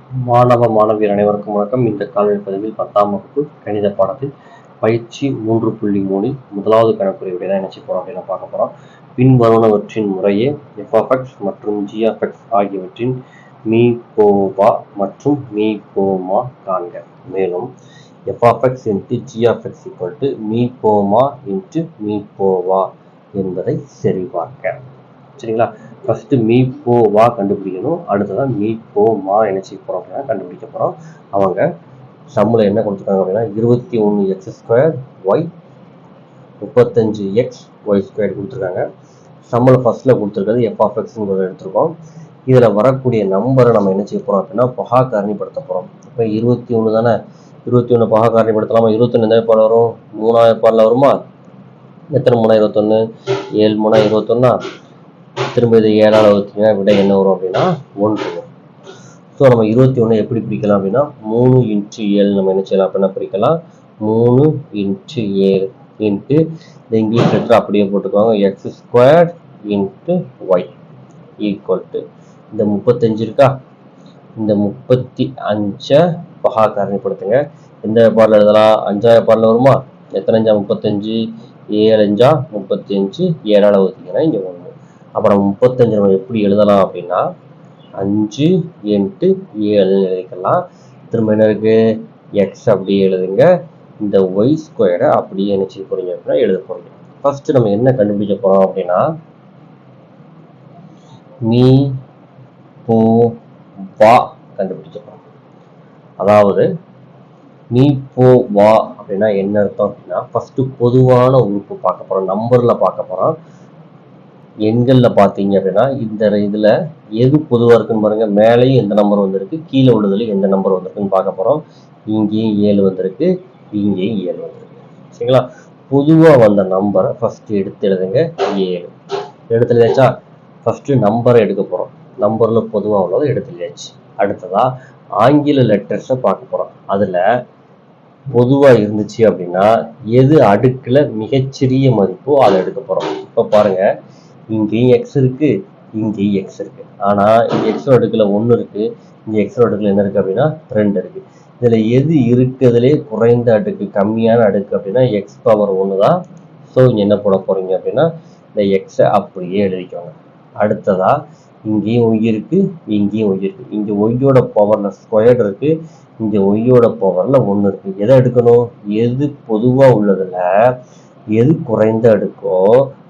மாணவ மாணவியர் அனைவருக்கும் வணக்கம். இந்த காணொலி பதிவில் 10ஆம் வகுப்பு கணித பாடத்தில் பயிற்சி 3.3 முதலாவது கணக்குறை விடை தான் நினைச்சு போறோம் அப்படின்னு பார்க்க போறோம். பின்வருவனவற்றின் முறையே f(x) மற்றும் g(x) ஆகியவற்றின் மீபோவா மற்றும் மீபோமா காண்க. மேலும் f(x) × g(x) மீபோமா × மீபோவா என்பதை சரிபார்க்க. சரிங்களா? ஃபர்ஸ்ட் மீபோவா கண்டுபிடிக்கணும். அடுத்ததான் மீபோமா என்ன செய்ய போறோம் அப்படின்னா கண்டுபிடிக்க போறோம். அவங்க சம்முல என்ன கொடுத்துருக்காங்க அப்படின்னா 21x² y 35x y² கொடுத்துருக்காங்க. சம்முல ஃபர்ஸ்ட்ல கொடுத்துருக்கிறது f(x)ங்கிறத எடுத்திருக்கோம். இதுல வரக்கூடிய நம்பரை நம்ம என்ன செய்ய போறோம் அப்படின்னா பகா காரணிப்படுத்த போறோம். இப்போ 21 தானே, 21 பகா காரணிப்படுத்தலாமா? 21 எந்த பால் வரும்? 3ஆவது பால்ல வருமா? எத்தனை 3 21? 7 3 21. திரும்ப இது 7ஆல் வகுத்தீங்கன்னா விடை என்ன வரும் அப்படின்னா 1 வரும். ஸோ நம்ம 21 எப்படி பிரிக்கலாம் அப்படின்னா 3 × 7 நம்ம என்ன செய்யலாம் அப்படின்னா பிரிக்கலாம். 3 × 7 இன்ட்டு இந்த இங்கிலீஷ் லெட்டர் அப்படியே போட்டுக்கோங்க. x² × y ஈக்குவல் டு இந்த 35 இருக்கா, இந்த 35 பகா காரணிப்படுத்துங்க. எந்த பார்ல எழுதலாம்? 5ஆவது பார்ல வருமா? எத்தனை 5 35, 7 5 35, 7ஆல் வகுத்தீங்கன்னா இங்கே 1. அப்புறம் 35 நம்ம எப்படி எழுதலாம் அப்படின்னா 5 × 7 எழுதிக்கலாம். திரும்ப என்ன இருக்கு? x அப்படியே எழுதுங்க. இந்த y² அப்படியே என்ன செய்ய போறீங்க அப்படின்னா எழுத போறீங்க. ஃபர்ஸ்ட் நம்ம என்ன கண்டுபிடிக்க போறோம் அப்படின்னா மீ போ வா கண்டுபிடிக்க போறோம். அதாவது மீ போ வா அப்படின்னா என்ன அர்த்தம் அப்படின்னா ஃபர்ஸ்ட் பொதுவான உறுப்பு பார்க்க போறோம். நம்பர்ல பார்க்க போறோம். எண்கள்ல பார்த்தீங்க அப்படின்னா இந்த இதுல எது பொதுவா இருக்குன்னு பாருங்க. மேலேயும் எந்த நம்பர் வந்திருக்கு, கீழே உள்ளதுல எந்த நம்பர் வந்திருக்குன்னு பார்க்க போறோம். இங்கேயும் 7 வந்திருக்கு, இங்கேயும் 7 வந்திருக்கு. சரிங்களா? பொதுவா வந்த நம்பரை ஃபர்ஸ்ட் எடுத்து எழுதுங்க. 7 எடுத்து எழுதியாச்சா? ஃபர்ஸ்ட் நம்பரை எடுக்க போறோம். நம்பர்ல பொதுவா உள்ளதை எடுத்து எழுதியாச்சு. அடுத்ததா ஆங்கில லெட்டர்ஸை பார்க்க போறோம். அதுல பொதுவா இருந்துச்சு அப்படின்னா எது அடுக்குல மிகச்சிறிய மதிப்போ அதை எடுக்க போறோம். இப்ப பாருங்க, இங்கேயும் x இருக்கு, இங்கேயும் x இருக்கு. ஆனா இங்க x அடுக்குல 1 இருக்கு, இங்க x அடுக்குல என்ன இருக்கு அப்படின்னா 2 இருக்கு. இதுல எது இருக்குதுலே குறைந்த அடுக்கு, கம்மியான அடுக்கு அப்படின்னா x⁻1 தான். ஸோ இங்க என்ன போட போறீங்க அப்படின்னா இந்த x அப்படியே எழுதிக்கோங்க. அடுத்ததா இங்கேயும் y இருக்கு, இங்கேயும் y இருக்கு. இங்க y-யோட பவர்ல ஸ்கொயர்டு இருக்கு, இங்க y-யோட பவர்ல 1 இருக்கு. எதை எடுக்கணும்? எது பொதுவா உள்ளதுல எது குறைந்த அடுக்கோ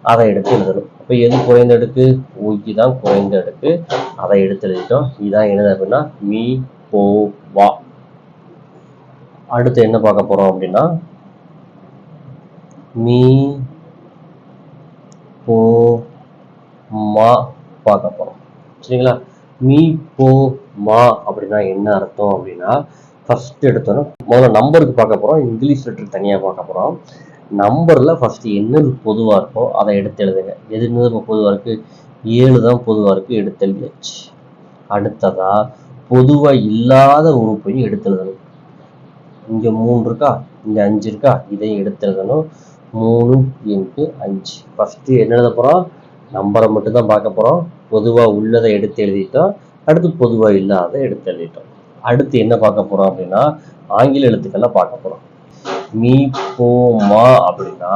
அதை எடுத்து எழுதணும். அப்ப எது குறைந்த அடுக்கு? y தான் குறைந்த அடுக்கு, அதை எடுத்து எழுதிட்டோம். இதான் என்னது அப்படின்னா மீ போ வா. அடுத்து என்ன பார்க்க போறோம் அப்படின்னா மீ போ மா பார்க்க போறோம். சரிங்களா? மீ போ மா அப்படின்னா என்ன அர்த்தம் அப்படின்னா ஃபர்ஸ்ட் எடுத்தோன்னா முதல்ல நம்பருக்கு பார்க்க போறோம். இங்கிலீஷ் லெட்டர் தனியா பார்க்க போறோம். நம்பர்ல ஃபர்ஸ்ட் என்னது பொதுவா இருக்கோ அதை எடுத்து எழுதுங்க. எது என்னது பொதுவா இருக்கு? 7 தான் பொதுவா இருக்கு, எடுத்து எழுதியாச்சு. அடுத்ததா பொதுவா இல்லாத உறுப்பையும் எடுத்து எழுதணும். இங்க 3 இருக்கா, இங்க 5 இருக்கா, இதையும் எடுத்து எழுதணும். 3 × 5. ஃபர்ஸ்ட் என்ன எழுத போறோம்? நம்பரை மட்டும் தான் பார்க்க போறோம். பொதுவா உள்ளதை எடுத்து எழுதிட்டோம். அடுத்து பொதுவா இல்லாத எடுத்து எழுதிட்டோம். அடுத்து என்ன பார்க்க போறோம் அப்படின்னா ஆங்கில எழுத்துக்கள்லாம் பார்க்க போறோம். மீ போ மா அப்படின்னா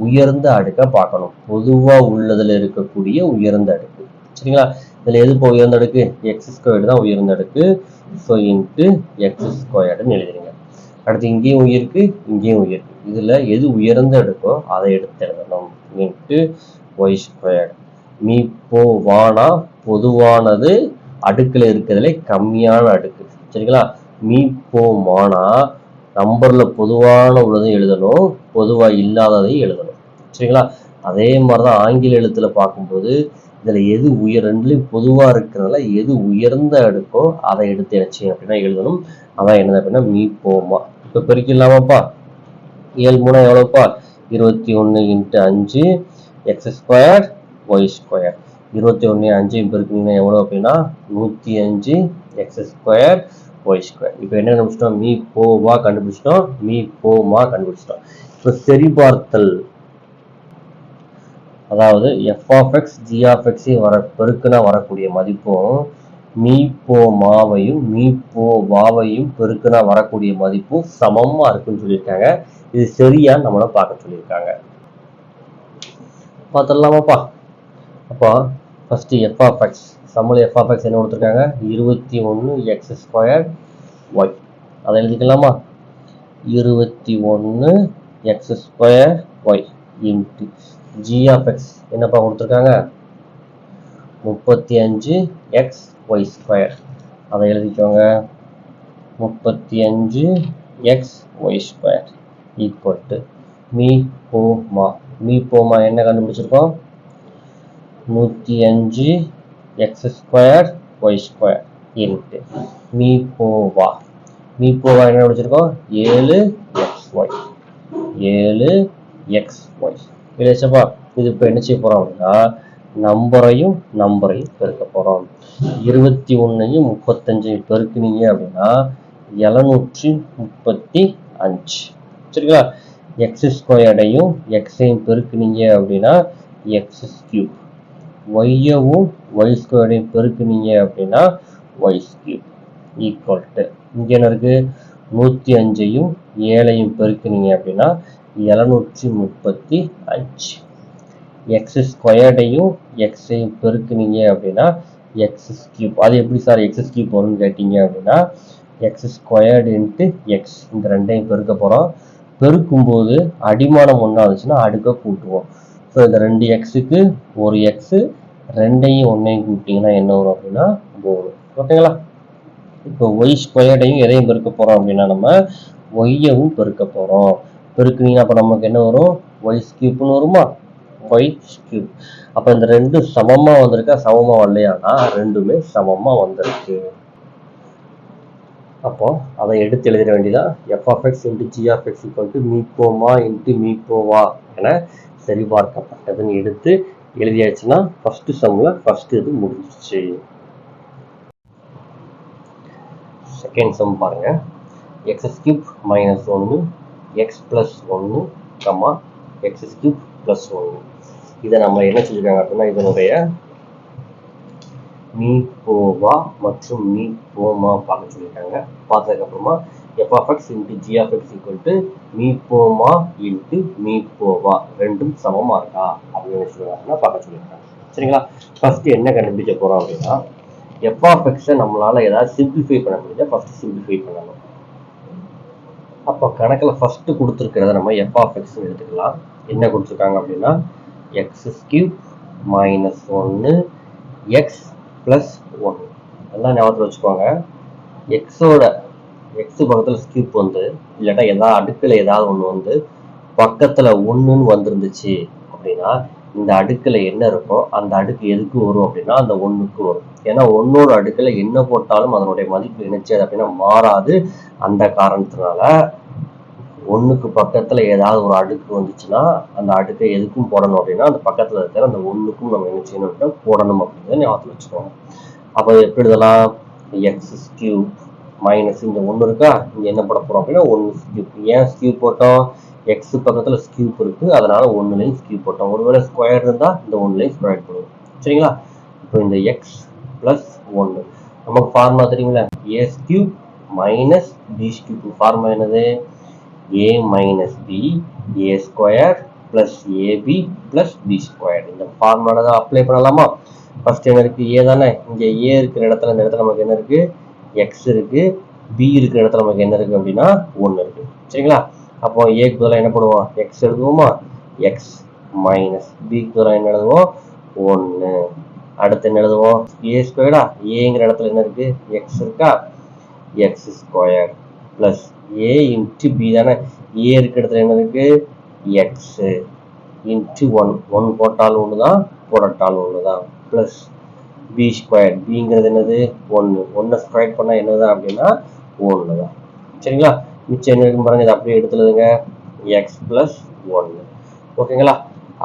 உயர்ந்த அடுக்க பார்க்கணும். பொதுவா உள்ளதுல இருக்கக்கூடிய உயர்ந்த அடுக்கு. சரிங்களா? இதுல எது இப்போ உயர்ந்த அடுக்கு? x² தான் உயர்ந்த அடுக்கு. So into x² எழுதிடுங்க. அடுத்து இங்கேயும் உயிர் இருக்கு, இங்கேயும் உயிர் இருக்கு. இதுல எது உயர்ந்த அடுக்கோ அதை எடுத்து எழுதணும். Into y². மீ போ வானா பொதுவானது அடுக்குல இருக்கிறதுல கம்மியான அடுக்கு. சரிங்களா? மீ போ மானா நம்பர்ல பொதுவான உள்ளதையும் எழுதணும், பொதுவா இல்லாததையும் எழுதணும். சரிங்களா? அதே மாதிரிதான் ஆங்கில எழுத்துல பார்க்கும்போது இதுல எது ரெண்டுலையும் பொதுவா இருக்கிறதுல எது உயர்ந்த அடுக்கோ அதை எடுத்து எழுச்சி அப்படின்னா எழுதணும். அதான் என்னது அப்படின்னா மீ போமா. இப்ப பெருக்கிடலாமாப்பா? 7 3 எவ்வளவுப்பா? 21 × 5 x² y². 21 5 பெருக்கினீங்கன்னா எவ்வளவு அப்படின்னா 105 x² y². இப்போ என்ன கண்டுபிடிச்சிட்டோம்? மீ போவா கண்டுபிடிச்சிட்டோம், மீ போமா கண்டுபிடிச்சிட்டோம். இப்போ சரிபார்த்தல், அதாவது f(x) g(x) பெருக்குனா வரக்கூடிய மதிப்பும் மீ போ மாவையும் மீ போ வாவையும் பெருக்குனா வரக்கூடிய மதிப்பும் சமமா இருக்குன்னு சொல்லியிருக்காங்க. இது சரியா நம்மள பார்க்க சொல்லியிருக்காங்க. பார்த்துடலாமாப்பா? அப்போ ஃபர்ஸ்ட் எஃப் ஆஃப் எக்ஸ், சம்மல எஃப் ஆஃப் எக்ஸ் என்ன கொடுத்துருக்காங்க? 21x² y. அதை எழுதிக்கலாமா? 21x² y into g of x என்னப்பா கொடுத்துருக்காங்க? 35xy². அதை எழுதிக்கோங்க. 35xy² ஈக்குவல் டு மீ போமா. மீ போமா என்ன கண்டுபிடிச்சிருக்கோம்? 105x² இன்ட்டு மீ போவா. மீ போவா என்ன கண்டுபிடிச்சிருக்கோம்? 7xy. 7xy இல்லையாச்சப்பா? இது இப்போ என்ன செய்ய போறோம் அப்படின்னா நம்பரையும் பெருக்க போறோம். 21ஐயும் 35ஐயும் பெருக்குனீங்க அப்படின்னா 735. சரிங்களா? x²ஐயும் xஐயும் பெருக்குனீங்க அப்படின்னா x³. yவும் y²ஐயும் பெருக்குனீங்க அப்படின்னா y³ ஈக்குவல் டு இங்க என்ன இருக்கு? 105ஐயும் 7ஐயும் பெருக்குனீங்க அப்படின்னா 735. x²ஐயும் xஐயும் பெருக்குனீங்க அப்படின்னா x³ அது எப்படி சார் x³ வரும்னு கேட்டீங்க அப்படின்னா x² இன்ட்டு x இந்த ரெண்டையும் பெருக்க போறோம். பெருக்கும்போது அடிமானம் ஒன்றா இருந்துச்சுன்னா அடுக்க கூட்டுவோம். ஸோ இந்த 2xக்கு ஒரு எக்ஸ், ரெண்டையும் ஒன்றையும் கூட்டிங்கன்னா என்ன வரும் அப்படின்னா 3. ஓகேங்களா? இப்போ y²ஐயும் எதையும் பெருக்க போறோம் அப்படின்னா நம்ம yவும் பெருக்க போறோம். பெருக்குனீங்கன்னா அப்போ நமக்கு என்ன வரும்? y³ வருமா? y³. அப்போ இந்த ரெண்டும் சமமா வந்திருக்கா சமமா வரலையானா ரெண்டுமே சமமா வந்திருக்கு. அப்போ அதை எடுத்து எழுதிட வேண்டியதான். F of X into G of X equal to மீ போமா இன்ட்டு மீ போவா என சரிபார்க்கப்பட்டதுன்னு எடுத்து எழுதியாச்சுன்னா ஃபர்ஸ்ட் சம்ல ஃபர்ஸ்ட் இது முடிஞ்சிச்சு. செகண்ட் சம் பாருங்க. x³ - 1 x + 1 x³ + 1. இதை நம்ம என்ன சொல்லியிருக்காங்க அப்படின்னா இதனுடைய மீ போவா மற்றும் மீ போமா பார்க்க சொல்லியிருக்காங்க. பார்த்ததுக்கப்புறமா f of X into G of X equal to மீ போமா இன்ட்டு மீ போவா ரெண்டும் சமமா இருக்கா அப்படின்னு சொல்லுவாங்கன்னா பார்க்க சொல்லியிருக்காங்க. சரிங்களா? ஃபர்ஸ்ட் என்ன கண்டுபிடிக்க போறோம் அப்படின்னா எஃப் ஆஃப் எக்ஸை நம்மளால ஏதாவது சிம்பிளிஃபை பண்ண முடிஞ்சா ஃபர்ஸ்ட் சிம்பிளிஃபை பண்ணணும். அப்போ கணக்கில் ஃபர்ஸ்ட் கொடுத்துருக்கிறத நம்ம எஃப் ஆஃப் எக்ஸ் எடுத்துக்கலாம். என்ன கொடுத்துருக்காங்க அப்படின்னா x³ - 1 x + 1. எல்லாம் ஞாபகத்தில் வச்சுக்கோங்க. எக்ஸோட எக்ஸ் பக்கத்தில் ஸ்கியூப் வந்து இல்லாட்டா ஏதாவது அடுக்கில் ஏதாவது ஒன்று வந்து பக்கத்தில் 1ன்னு வந்துருந்துச்சு அப்படின்னா இந்த அடுக்கில் என்ன இருக்கோ அந்த அடுக்கு எதுக்கு வரும் அப்படின்னா அந்த 1க்கு வரும். ஏன்னா 1ஓட அடுக்கில் என்ன போட்டாலும் அதனுடைய மதிப்பு இணைச்சது அப்படின்னா மாறாது. அந்த காரணத்தினால 1க்கு பக்கத்தில் ஏதாவது ஒரு அடுக்கு வந்துச்சுன்னா அந்த அடுக்கை எதுக்கும் போடணும் அப்படின்னா அந்த பக்கத்தில் இருக்கிற அந்த 1க்கும் நம்ம என்ன செய்யணும் அப்படின்னா போடணும் அப்படிங்கிறத ஞாபகத்தில் வச்சுக்கோங்க. அப்போ எப்படி எழுதலாம்? x³ மைனஸ் இந்த 1 இருக்கா, இங்கே என்ன போட போகிறோம் அப்படின்னா 1 ஏன் ஸ்கியூப் போட்டோம்? எக்ஸ் பக்கத்தில் ஸ்கியூப் இருக்குது, அதனால 1லையும் ஸ்கியூப் போட்டோம். ஒருவேளை ஸ்கொயர் இருந்தால் இந்த 1லையும் ஸ்கொயர் பண்ணுவோம். சரிங்களா? இப்போ இந்த x + 1 நமக்கு ஃபார்முலா தெரியுங்களா? a³ - b³ ஃபார்முலா என்னது? a - b a² + ab + b². இந்த ஃபார்முலா தான் அப்ளை பண்ணலாமா? ஃபர்ஸ்ட் என்ன இருக்கு? a தானே. இங்கே a இருக்கிற இடத்துல இந்த இடத்துல நமக்கு என்ன இருக்கு? x இருக்கு. b இருக்கிற இடத்துல நமக்கு என்ன இருக்கு அப்படின்னா 1 இருக்கு. சரிங்களா? அப்போ a-க்கு பதிலாக என்ன பண்ணுவோம்? x எழுதுவோமா? x - b-க்கு பதிலாக என்ன எழுதுவோம்? 1. அடுத்து என்ன எழுதுவோம்? a². a-ங்கிற இடத்துல என்ன இருக்கு? x இருக்கா? x² + a × b தானே. a இருக்கிற இடத்துல என்ன இருக்கு? x × 1. 1 போட்டாலும் 1 தான், போடட்டாலும் 1 தான். Plus b². bங்கிறது என்னது? 1. 1 ஸ்கொயர் பண்ணால் என்னதான் அப்படின்னா 1 தான். சரிங்களா? மிச்சம் என்ன இருக்கும் பாருங்க. இதை அப்படியே எடுத்துடுங்க. x + 1. ஓகேங்களா?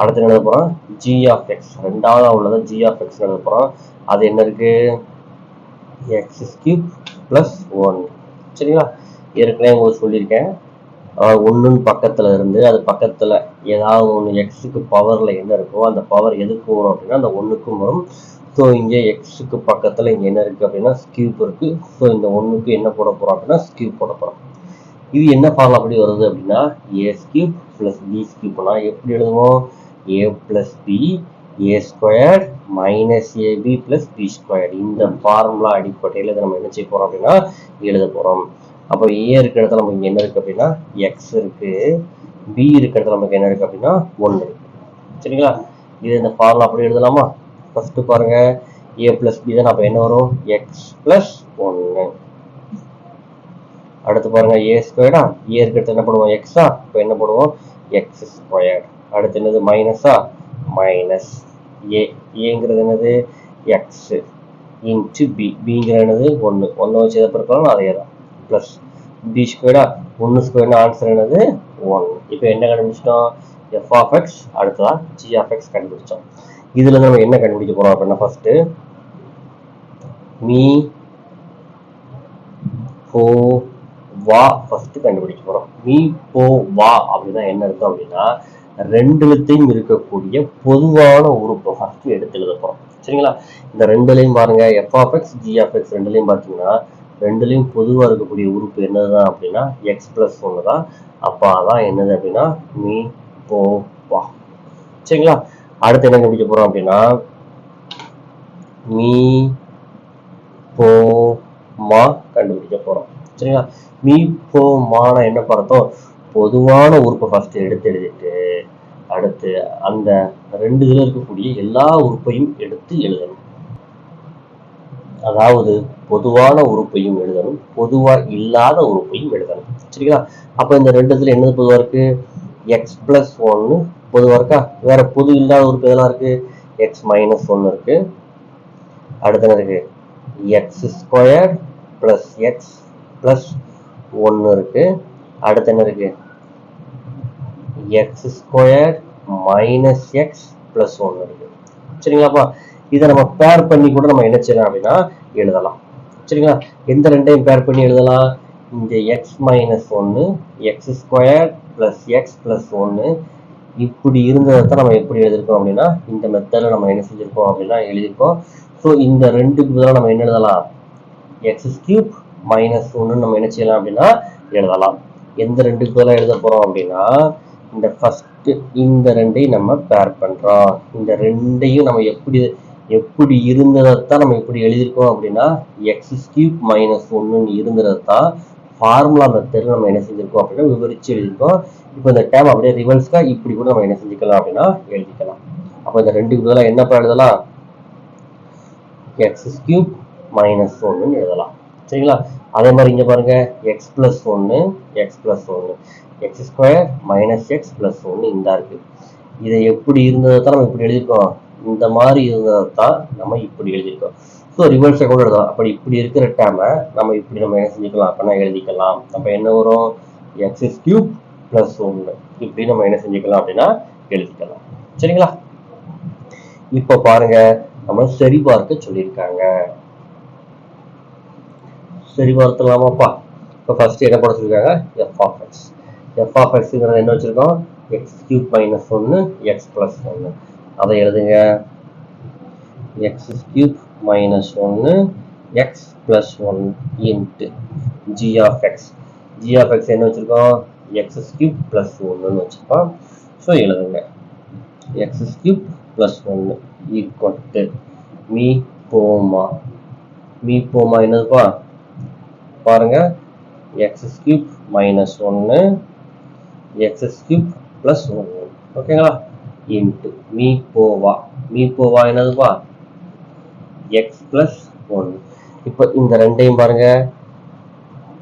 அடுத்து என்ன எழுத போகிறோம்? g of X. ரெண்டாவதா உள்ளதை g ஆஃப் எக்ஸ் எழுத போகிறோம். அது என்ன இருக்கு? x³ + 1. சரிங்களா? ஏற்கனவே உங்களுக்கு சொல்லியிருக்கேன். 1ன்னு பக்கத்தில் இருந்து அது பக்கத்தில் ஏதாவது ஒன்று எக்ஸுக்கு பவரில் என்ன இருக்கோ அந்த பவர் எதுக்கு வரும் அப்படின்னா அந்த 1க்கும் வரும். ஸோ இங்கே எக்ஸுக்கு பக்கத்தில் இங்கே என்ன இருக்குது அப்படின்னா கியூப் இருக்குது. ஸோ இந்த ஒன்றுக்கு என்ன போட போகிறோம் அப்படின்னா கியூப் போட போகிறோம். இது என்ன ஃபார்ம் அப்படி வருது அப்படின்னா ஏஸ் கியூப் ப்ளஸ் பி கியூப்னா எப்படி எழுதுவோம்? A plus B A square minus AB plus B square. இந்த ஃபார்முலா அடிப்படையில் இதை நம்ம என்ன செய்ய போகிறோம் அப்படின்னா எழுத போகிறோம். அப்போ ஏ இருக்கிற இடத்துல நமக்கு என்ன இருக்குது அப்படின்னா எக்ஸ் இருக்குது, பி இருக்கிற இடத்துல நமக்கு என்ன இருக்குது அப்படின்னா 1 இருக்குது. சரிங்களா? இது இந்த ஃபார்முலா அப்படி எழுதலாமா? ஃபஸ்ட்டு பாருங்கள், ஏ ப்ளஸ் பி தான். அப்போ என்ன வரும்? X plus 1. அடுத்து பாருங்க ஏ ஸ்கொயர்டா, ஏ இருக்கிறது என்ன பண்ணுவோம்? எக்ஸா, இப்போ என்ன பண்ணுவோம்? X square. அடுத்து என்னது? மைனஸா, மைனஸ் ஏ, ஏங்கிறது என்னது? எக்ஸ் இன்ட்டு பி, பிங்கிறது என்னது? 1, 1 வச்சு எதை பிறக்கலாம்? அதே தான். ப்ளஸ் பி ஸ்கொயர்டா, 1 ஸ்கொயர்னு ஆன்சர் என்னது? 1. இப்போ என்ன கண்டுபிடிச்சிட்டோம்? எஃப் ஆஃப் எக்ஸ், அடுத்ததான் ஜி ஆஃப் எக்ஸ் கண்டுபிடிச்சோம். இதுல நம்ம என்ன கண்டுபிடிக்க போறோம் அப்படின்னா ஃபர்ஸ்ட் மீ போ வா ஃபர்ஸ்ட் கண்டுபிடிக்க போறோம். மீ போ வா அப்படின்னா என்ன அர்த்தம் அப்படின்னா ரெண்டுலத்தையும் இருக்கக்கூடிய பொதுவான உறுப்பை ஃபர்ஸ்ட் எடுத்து எழுத போறோம். சரிங்களா? இந்த ரெண்டுலையும் பாருங்க, F of X G of X ரெண்டுலையும் பார்த்தீங்கன்னா ரெண்டுலையும் பொதுவாக இருக்கக்கூடிய உறுப்பு என்னதுதான் அப்படின்னா எக்ஸ் பிளஸ் 1 தான். அப்போ அதான் என்னது அப்படின்னா மீ போ வா. சரிங்களா? அடுத்து என்ன கண்டுபிடிக்க போறோம் அப்படின்னா மீ போ மா கண்டுபிடிக்க போறோம். சரிங்களா? மீ போ மான என்ன பார்த்தோம்? பொதுவான உறுப்பை ஃபர்ஸ்ட் எடுத்து எழுதிட்டு அடுத்து அந்த ரெண்டு இதுல இருக்கக்கூடிய எல்லா உறுப்பையும் எடுத்து எழுதணும். அதாவது பொதுவான உறுப்பையும் எழுதணும், பொதுவா இல்லாத உறுப்பையும் எழுதணும். சரிங்களா? அப்ப இந்த ரெண்டு இதுல என்னது பொதுவா இருக்கு? எக்ஸ் பிளஸ் 1 பொதுவா இருக்கா? வேற பொது இல்லாத உறுப்பு எதெல்லாம் இருக்கு? எக்ஸ் மைனஸ் 1 இருக்கு. அடுத்து என்ன இருக்கு? X square plus X plus 1 இருக்கு. அடுத்து என்ன இருக்கு? X square minus X plus 1 இருக்கு. சரிங்களாப்பா? இதை நம்ம பேர் பண்ணி கூட நம்ம என்ன செய்யலாம் அப்படின்னா எழுதலாம். சரிங்களா? எந்த ரெண்டையும் பேர் பண்ணி எழுதலாம்? இந்த X minus 1 X square plus X plus 1 இப்படி இருந்ததை நம்ம எப்படி எழுதிருக்கோம் அப்படின்னா இந்த மெத்தடில் நம்ம என்ன செஞ்சிருக்கோம் அப்படின்னா எழுதியிருக்கோம். ஸோ இந்த ரெண்டுக்கு பதிலாக நம்ம என்ன எழுதலாம்? எக்ஸ் கியூப் மைனஸ் 1 நம்ம என்ன செய்யலாம் அப்படின்னா எழுதலாம். எந்த ரெண்டுக்கு பதிலாக எழுத போறோம் அப்படின்னா இந்த ஃபர்ஸ்ட் இந்த ரெண்டையும் நம்ம பேர் பண்றோம். இந்த ரெண்டையும் நம்ம எப்படி இருந்ததைத்தான் நம்ம இப்படி எழுதியிருக்கோம் அப்படின்னா எக்ஸ் கியூப் மைனஸ் 1 இருந்ததைத்தான் ஃபார்முலா மெத்தட் நம்ம என்ன செஞ்சிருக்கோம் அப்படின்னா விவரிச்சு எழுதியிருக்கோம். இப்போ இந்த டேம் அப்படியே ரிவர்ஸ்க்கா இப்படி கூட நம்ம என்ன செஞ்சுக்கலாம் அப்படின்னா எழுதிக்கலாம். அப்போ இந்த ரெண்டுக்கு பதிலாக என்னப்பா எழுதலாம்? எக்ஸ் கியூப் மைனஸ் 1 எழுதலாம். சரிங்களா? அதே மாதிரி இங்க பாருங்க X plus 1 X plus 1 X square minus X plus 1 இந்த இருக்கு. இதை எப்படி இருந்ததை தான் நம்ம இப்படி எழுதியிருக்கோம், இந்த மாதிரி இருந்ததை தான் நம்ம இப்படி எழுதியிருக்கோம். ஸோ ரிவர்ஸை கூட எழுதலாம். அப்படி இப்படி இருக்கிற டேமை நம்ம இப்படி நம்ம என்ன செஞ்சுக்கலாம் அப்படின்னா எழுதிக்கலாம். அப்போ என்ன வரும்? எக்ஸ் கியூப் பிளஸ் 1 இப்படி நம்ம என்ன செஞ்சுக்கலாம் அப்படின்னா எழுதிக்கலாம். சரிங்களா? இப்போ பாருங்க நம்ம சரி பார்க்க சொல்லியிருக்காங்க. சரி பார்த்துலாமாப்பா? இப்போ ஃபர்ஸ்ட் என்ன பண்ண சொல்லியிருக்காங்க? F of X. F of எக்ஸ்ங்கிறது என்ன வச்சிருக்கோம்? X cube minus 1 X plus 1. அதை எழுதுங்க. X cube minus 1 X plus 1 into G of X. G of X என்ன வச்சிருக்கோம்? எக்ஸ் கியூப் பிளஸ் 1 வச்சிருக்கோம். ஸோ எழுதுங்க X cube plus 1 equal to மீ போமா. மீ போமா என்னதுப்பா? பாருங்க X cube minus 1 X cube plus 1. ஓகேங்களா? இன்ட்டு மீ போவா. மீ போவா என்னதுப்பா? X plus 1. இப்போ இந்த ரெண்டையும் பாருங்க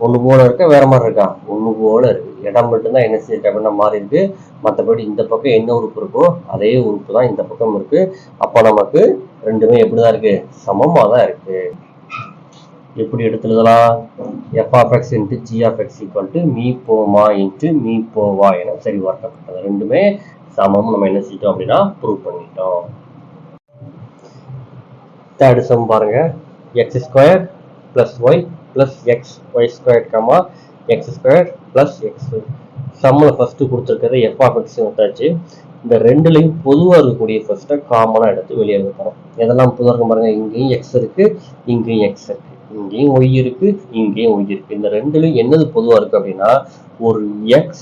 ஒன்று போல இருக்க, வேற மாதிரி இருக்கா? ஒன்று போல இருக்கு. இடம் மட்டும்தான் என்ன செஞ்சுட்டு அப்படின்னா மாறி இருக்கு. மற்றபடி இந்த பக்கம் என்ன உறுப்பு இருக்கோ அதே உறுப்பு தான் இந்த பக்கம் இருக்கு. அப்போ நமக்கு ரெண்டுமே எப்படிதான் இருக்கு? சமமாக தான் இருக்கு. எப்படி எடுத்து எழுதலாம்? F of X into G of X equal to மீ போமா இன்ட்டு மீ போவா என சரி பார்க்கப்பட்டது. ரெண்டுமே சமம் நம்ம என்ன செஞ்சிட்டோம் அப்படின்னா ப்ரூவ் பண்ணிட்டோம். தேர்ட் சம் பாருங்க. X square plus Y plus x y squared comma x squared plus x சம்மில் ஃபர்ஸ்ட் கொடுத்துருக்கிறது f of x வந்தாச்சு. இந்த ரெண்டுலையும் பொதுவாக இருக்கக்கூடிய ஃபர்ஸ்ட்டை காமனாக எடுத்து வெளியே எடுக்கிறோம். எதெல்லாம் பொதுவாக இருக்கும் பாருங்க, இங்கேயும் x இருக்கு, இங்கேயும் x இருக்கு, இங்கேயும் y இருக்கு, இங்கேயும் y இருக்கு. இந்த ரெண்டுலையும் என்னது பொதுவாக இருக்கு அப்படின்னா ஒரு x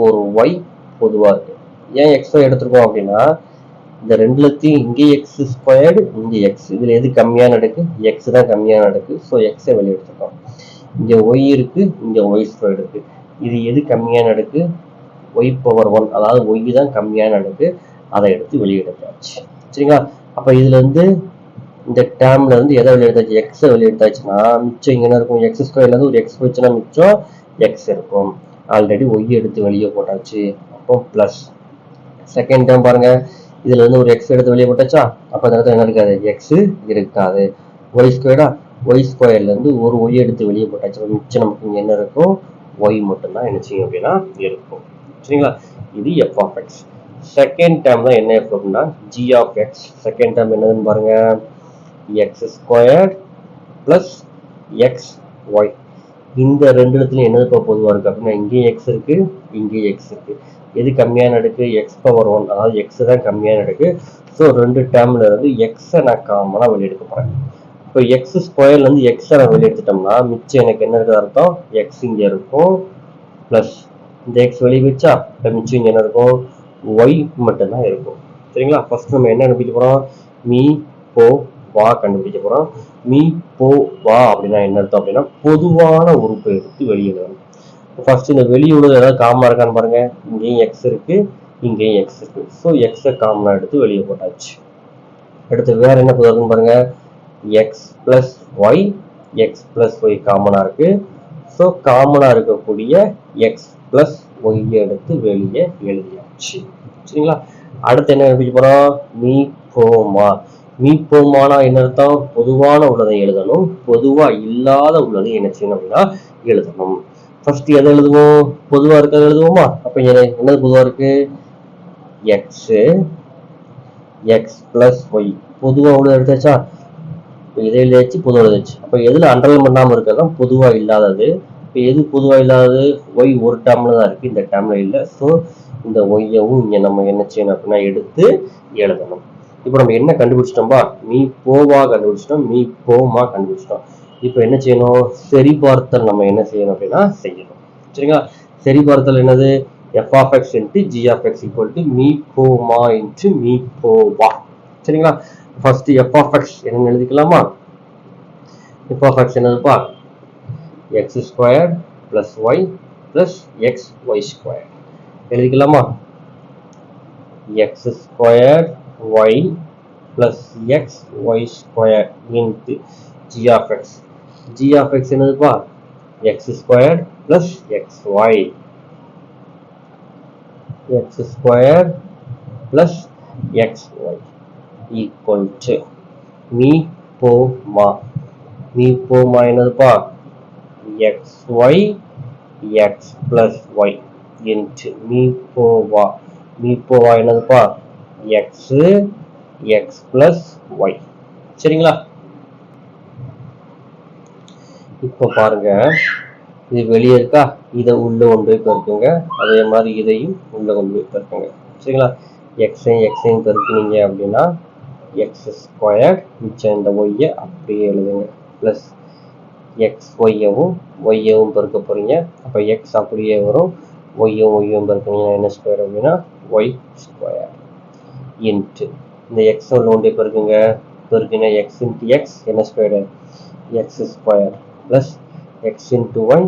ஒரு y பொதுவாக இருக்கு. ஏன் x எடுத்துருக்கோம் அப்படின்னா இந்த ரெண்டுலத்தையும் இங்கே எக்ஸ் ஸ்கொயர்டு இங்கே எக்ஸ், இதில் எது கம்மியான அடுக்கு, எக்ஸ் தான் கம்மியான அடுக்கு. ஸோ எக்ஸை வெளியே எடுத்துருக்கோம். இங்கே ஒய் இருக்கு, இங்கே ஒய் ஸ்கொயர்டு இருக்கு. இது எது கம்மியான அடுக்கு, ஒய் பவர் 1, அதாவது ஒய் தான் கம்மியான அடுக்கு, அதை எடுத்து வெளியே எடுத்தாச்சு. சரிங்களா? அப்போ இதுல இருந்து இந்த டேர்ம்ல இருந்து எதை வெளியே எடுத்தாச்சு, எக்ஸை வெளியே எடுத்தாச்சுன்னா மிச்சம் இங்கே என்ன இருக்கும், எக்ஸ் ஸ்கொயர்ல இருந்து ஒரு எக்ஸ் போச்சுன்னா மிச்சம் எக்ஸ் இருக்கும். ஆல்ரெடி ஒய் எடுத்து வெளியே போட்டாச்சு. அப்போ பிளஸ் செகண்ட் டேர்ம் பாருங்க, இதுல இருந்து ஒரு எக்ஸ் எடுத்து வெளியே போட்டாச்சா, அப்ப அந்த இடத்துல என்ன இருக்காது, எக்ஸ் இருக்காது. ஒய் ஸ்கொயர்டா, ஒய் ஸ்கொயர்ல இருந்து ஒரு ஒய் எடுத்து வெளியே போட்டாச்சு. மிச்சம் நமக்கு இங்க என்ன இருக்கும், ஒய் மட்டும்தான் என்ன செய்யும் அப்படின்னா இருக்கும். சரிங்களா? இது F of X. Second term தான் என்ன எஃப் அப்படின்னா G of X. Second term என்னதுன்னு பாருங்க, X square plus X Y. இந்த ரெண்டு இடத்துல என்னது பொதுவாக இருக்கு அப்படின்னா இங்கேயும் எக்ஸ் இருக்கு, இங்கேயும் எக்ஸ் இருக்கு. எது கம்மியான அடுக்கு, எக்ஸ் பவர் 1, அதாவது எக்ஸ் தான் கம்மியான அடுக்கு. ஸோ ரெண்டு டேர்ம்ல இருந்து எக்ஸை நான் காமனா வெளியெடுக்க போறேன். இப்போ எக்ஸ் ஸ்கொயர்ல இருந்து எக்ஸை நான் வெளியெடுத்துட்டோம்னா மிச்சம் எனக்கு என்ன இருக்குது அர்த்தம், எக்ஸ் இங்க இருக்கும் பிளஸ் இந்த எக்ஸ் வெளியே வச்சா இப்போ மிச்சம் இங்க என்ன இருக்கும், ஒய் மட்டும்தான் இருக்கும். சரிங்களா? ஃபர்ஸ்ட் நம்ம என்ன கண்டுபிடிக்க போறோம், மீ போ வா கண்டுபிடிக்க போறோம். மீ போ வா அப்படின்னா என்ன அர்த்தம் அப்படின்னா பொதுவான உறுப்பை எடுத்து வெளியிடணும். ஃபர்ஸ்ட் இந்த வெளியுள்ளது ஏதாவது காமனா இருக்கான்னு பாருங்க, இங்கேயும் எக்ஸ் இருக்கு, இங்கேயும் எக்ஸ் இருக்கு. ஸோ எக்ஸை காமனா எடுத்து வெளியே போட்டாச்சு. அடுத்து வேற என்ன பொதுவாக பாருங்க, X plus Y, X plus Y காமனா இருக்கு. ஸோ காமனா இருக்கக்கூடிய எக்ஸ் பிளஸ் ஒய் எடுத்து வெளியே எழுதியாச்சு. சரிங்களா? அடுத்து என்ன எழுதி போறோம், மீ போமா. மீ போமானா என்ன அர்த்தம், பொதுவான உள்ளதை எழுதணும், பொதுவா இல்லாத உள்ளதை என்ன செய்யணும் அப்படின்னா எழுதணும். ஃபர்ஸ்ட் எதை எழுதுவோம், பொதுவா இருக்கிறத எழுதுவோமா. அப்ப என்னது பொதுவா இருக்கு, எக்ஸ் எக்ஸ் பிளஸ் ஒய். பொதுவா உள்ள எடுத்தாச்சா, இதை எழுதியாச்சு, பொதுவாக எழுதாச்சு. அப்ப எதுல அண்டர்லைன் பண்ணாம இருக்கிறது பொதுவா இல்லாதது. இப்போ எது பொதுவா இல்லாதது, ஒய் ஒரு டேர்ம்ல தான் இருக்கு, இந்த டேர்ம்ல இல்லை. ஸோ இந்த ஒய்யவும் இங்க நம்ம என்ன செய்யணும் அப்படின்னா எடுத்து எழுதணும். இப்போ நம்ம என்ன கண்டுபிடிச்சிட்டோம்பா, மீ போவா கண்டுபிடிச்சிட்டோம், மீ போமா கண்டுபிடிச்சிட்டோம். இப்போ என்ன செய்யணும், சரிபார்த்தல் நம்ம என்ன செய்யணும் அப்படின்னா செய்யணும். சரிங்களா? சரிபார்த்தல் என்னது, f of x into g of x equal to me போமா into மீ போவா. சரிங்களா? ஃபர்ஸ்ட் f of x என்ன எழுதிக்கலாமா, f of x என்னதுப்பா, x squared plus y plus xy squared எழுதிக்கலாமா. x squared y plus xy squared into g of x. g of x என்னதுப்பா, x squared plus xy, x squared plus xy equal to me போமா. மீ போமா என்னதுப்பா, xy x plus y into me போவா. மீ போவா என்னதுப்பா, x x plus y. சரிங்களா? இப்போ பாருங்க, இது வெளியே இருக்கா, இதை உள்ள கொண்டு போய் பெருக்குங்க. அதே மாதிரி இதையும் உள்ள கொண்டு போய் பெருக்குங்க. சரிங்களா? எக்ஸையும் பெருக்கினீங்க அப்படின்னா எக்ஸ் ஸ்கொயர், மிச்சம் இந்த ஒய்யை அப்படியே எழுதுங்க, பிளஸ் எக்ஸ் ஒய்யவும் பெருக்க போறீங்க. அப்போ எக்ஸ் அப்படியே வரும், ஒய்யும் பெருக்கினீங்கன்னா என்ன ஸ்கொயர் அப்படின்னா ஒய் ஸ்கொயர் இன்ட்டு இந்த எக்ஸ் உள்ள கொண்டு போய் பெருக்குங்க, எக்ஸ் இன்ட்டு எக்ஸ் என்ன square, X square plus X into Y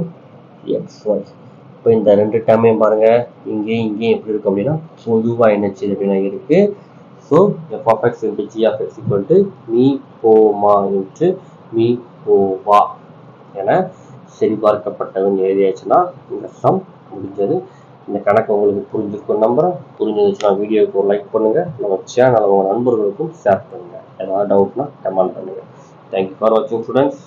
X Y. இப்போ இந்த ரெண்டு டேர்மையும் பாருங்க, இங்கேயும் எப்படி இருக்கு அப்படின்னா பொதுவாக என்ன செய்யுது அப்படின்னா இருக்கு. So f of x into g of x equal to me போமா into மீ போவா என சரிபார்க்கப்பட்டதுன்னு எழுதியாச்சுன்னா இந்த சம் முடிஞ்சது. இந்த கணக்கு உங்களுக்கு புரிஞ்சிருக்கும் நம்புறேன். புரிஞ்சிருந்துச்சுன்னா வீடியோவுக்கு ஒரு லைக் பண்ணுங்க, நம்ம சேனலை உங்கள் நண்பர்களுக்கும் ஷேர் பண்ணுங்க. ஏதாவது டவுட்னா கமெண்ட் பண்ணுங்க. தேங்க்யூ ஃபார் வாட்சிங் ஸ்டூடெண்ட்ஸ்.